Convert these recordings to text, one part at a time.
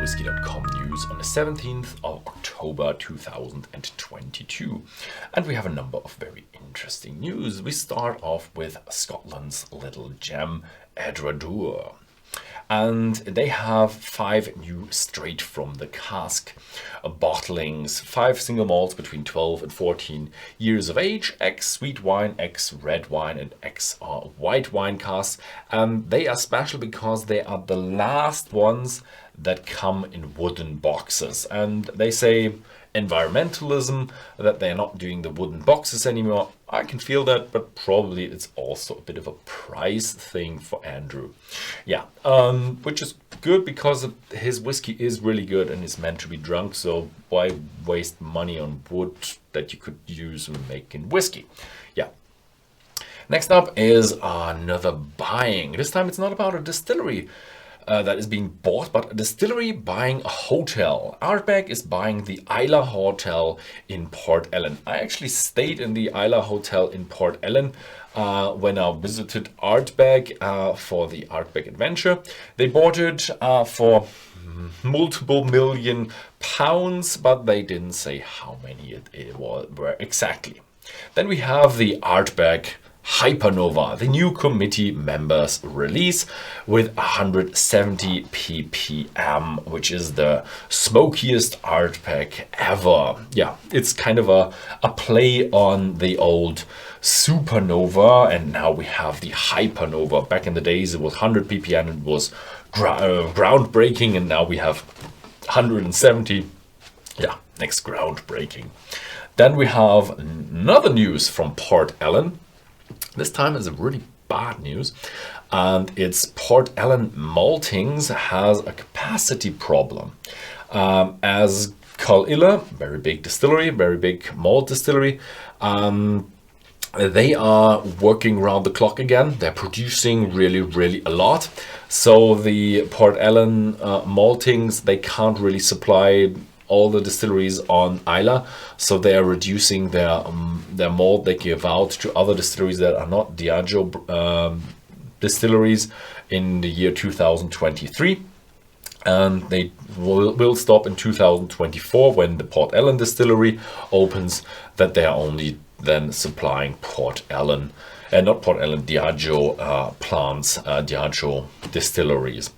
Whisky.com news on the 17th of October 2022. And we have a number of very interesting news. We start off with Scotland's little gem, Edradour. And they have 5 new straight from the cask bottlings, 5 single malts between 12 and 14 years of age, ex-sweet wine, ex-red wine, and ex-white wine casks. And they are special because they are the last ones that come in wooden boxes. And they say environmentalism, that they're not doing the wooden boxes anymore. I can feel that, but probably it's also a bit of a price thing for Andrew. Yeah, which is good because his whiskey is really good and is meant to be drunk. So why waste money on wood that you could use when making whiskey? Yeah. Next up is another buying. This time it's not about a distillery that is being bought, but a distillery buying a hotel. Ardbeg is buying the Islay Hotel in Port Ellen. I actually stayed in the Islay Hotel in Port Ellen when I visited Ardbeg for the Ardbeg adventure. They bought it for multiple million pounds, but they didn't say how many it were exactly. Then we have the Ardbeg Hypernova, the new committee members release with 170 ppm, which is the smokiest Ardbeg ever. Yeah, it's kind of a play on the old Supernova, and now we have the Hypernova. Back in the days it was 100 ppm and it was groundbreaking, and now we have 170. Yeah, next groundbreaking. Then we have another news from Port Ellen. This time is a really bad news, and it's Port Ellen Maltings has a capacity problem. As Islay, very big distillery, very big malt distillery, they are working around the clock again. They're producing really a lot. So the Port Ellen Maltings, they can't really supply all the distilleries on Islay, so they are reducing their malt they give out to other distilleries that are not Diageo distilleries in the year 2023, and they will stop in 2024 when the Port Ellen distillery opens, that they are only then supplying Port Ellen and not Port Ellen, Diageo plants, Diageo distilleries.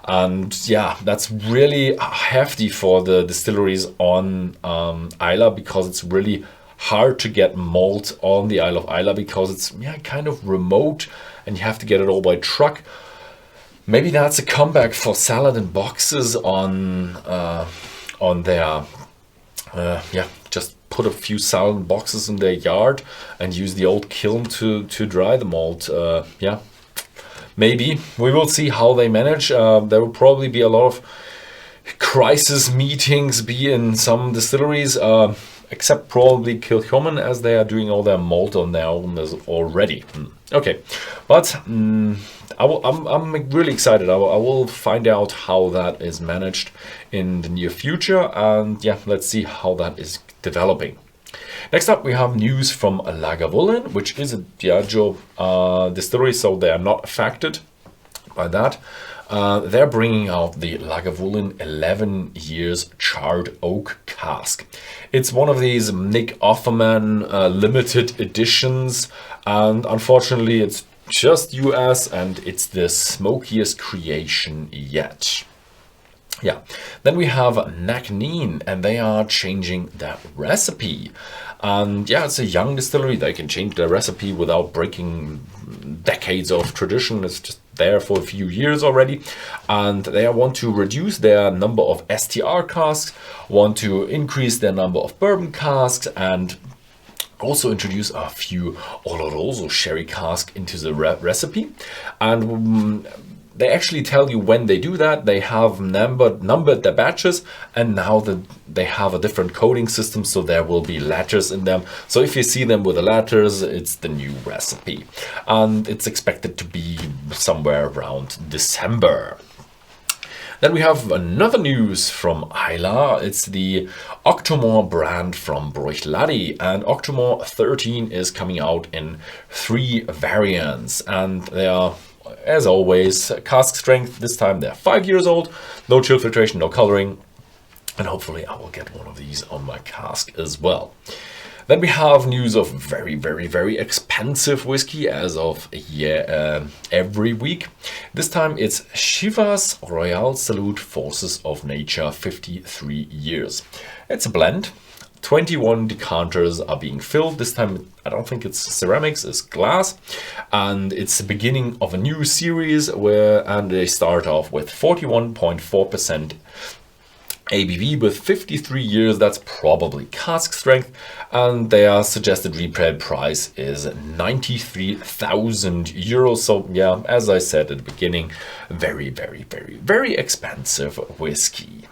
And yeah, that's really hefty for the distilleries on Islay, because it's really hard to get malt on the Isle of Islay because it's kind of remote and you have to get it all by truck. Maybe that's a comeback for salad in boxes on their just put a few salad in boxes in their yard and use the old kiln to dry the malt. Maybe. We will see how they manage. There will probably be a lot of crisis meetings in some distilleries, except probably Kilchoman, as they are doing all their malt on their own already. Okay, but I'm really excited. I will find out how that is managed in the near future, and yeah, let's see how that is developing. Next up, we have news from Lagavulin, which is a Diageo distillery, so they are not affected by that. They're bringing out the Lagavulin 11 years charred oak cask. It's one of these Nick Offerman limited editions, and unfortunately it's just US, and it's the smokiest creation yet. Yeah, then we have Nc'nean, and they are changing their recipe. And yeah, it's a young distillery. They can change their recipe without breaking decades of tradition. It's just there for a few years already. And they want to reduce their number of STR casks, want to increase their number of bourbon casks, and also introduce a few Oloroso sherry cask into the recipe. And they actually tell you when they do that. They have numbered their batches, and now they have a different coding system, so there will be letters in them. So if you see them with the letters, it's the new recipe, and it's expected to be somewhere around December. Then we have another news from Islay. It's the Octomore brand from Bruichladdich, and Octomore 13 is coming out in 3 variants, and they are as always, cask strength. This time they're 5 years old, no chill filtration, no coloring, and hopefully I will get one of these on my cask as well. Then we have news of very, very, very expensive whiskey as of every week. This time it's Chivas Royal Salute Forces of Nature 53 years. It's a blend. 21 decanters are being filled. This time I don't think it's ceramics, it's glass. And it's the beginning of a new series and they start off with 41.4% ABV with 53 years. That's probably cask strength, and their suggested retail price is 93,000 euros. So yeah, as I said at the beginning, very, very, very, very expensive whiskey.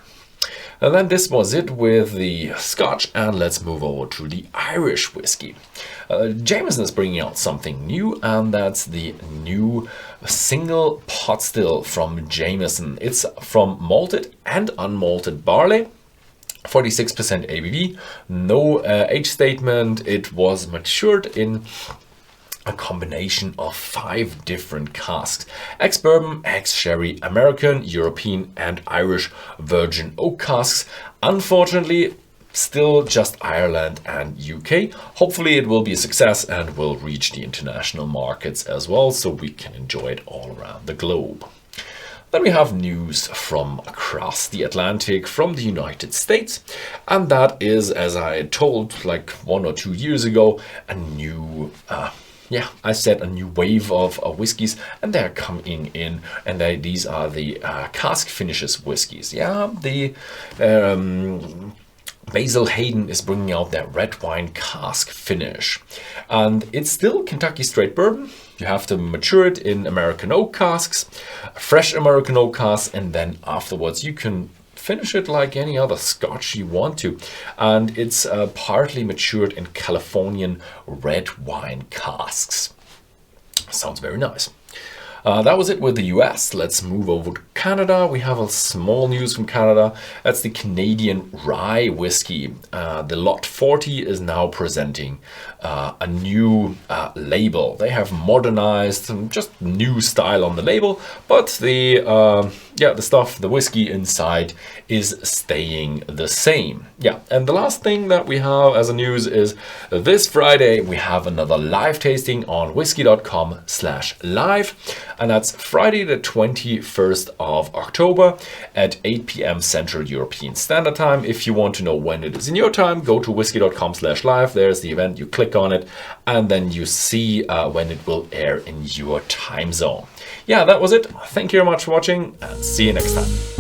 And then this was it with the Scotch, and let's move over to the Irish whiskey. Jameson is bringing out something new, and that's the new single pot still from Jameson. It's from malted and unmalted barley. 46% ABV, no age statement. It was matured in a combination of 5 different casks: ex-bourbon, ex-sherry, American, European and Irish virgin oak casks. Unfortunately, still just Ireland and UK. Hopefully it will be a success and will reach the international markets as well, so we can enjoy it all around the globe. Then we have news from across the Atlantic, from the United States, and that is, as I had told like 1 or 2 years ago, a new I said a new wave of whiskies, and they're coming in, and these are the cask finishes whiskies. Yeah, the Basil Hayden is bringing out their red wine cask finish, and it's still Kentucky straight bourbon. You have to mature it in American oak casks, fresh American oak casks, and then afterwards you can finish it like any other Scotch you want to. And it's partly matured in Californian red wine casks. Sounds very nice. That was it with the US. Let's move over to Canada. We have a small news from Canada. That's the Canadian rye whiskey. The Lot 40 is now presenting a new label. They have modernized, just new style on the label, but the whiskey inside is staying the same. Yeah, and the last thing that we have as a news is this Friday we have another live tasting on Whisky.com/live. And that's Friday the 21st of October at 8 p.m. Central European Standard Time. If you want to know when it is in your time, go to Whisky.com/live. There's the event, you click on it, and then you see when it will air in your time zone. Yeah, that was it. Thank you very much for watching, and see you next time.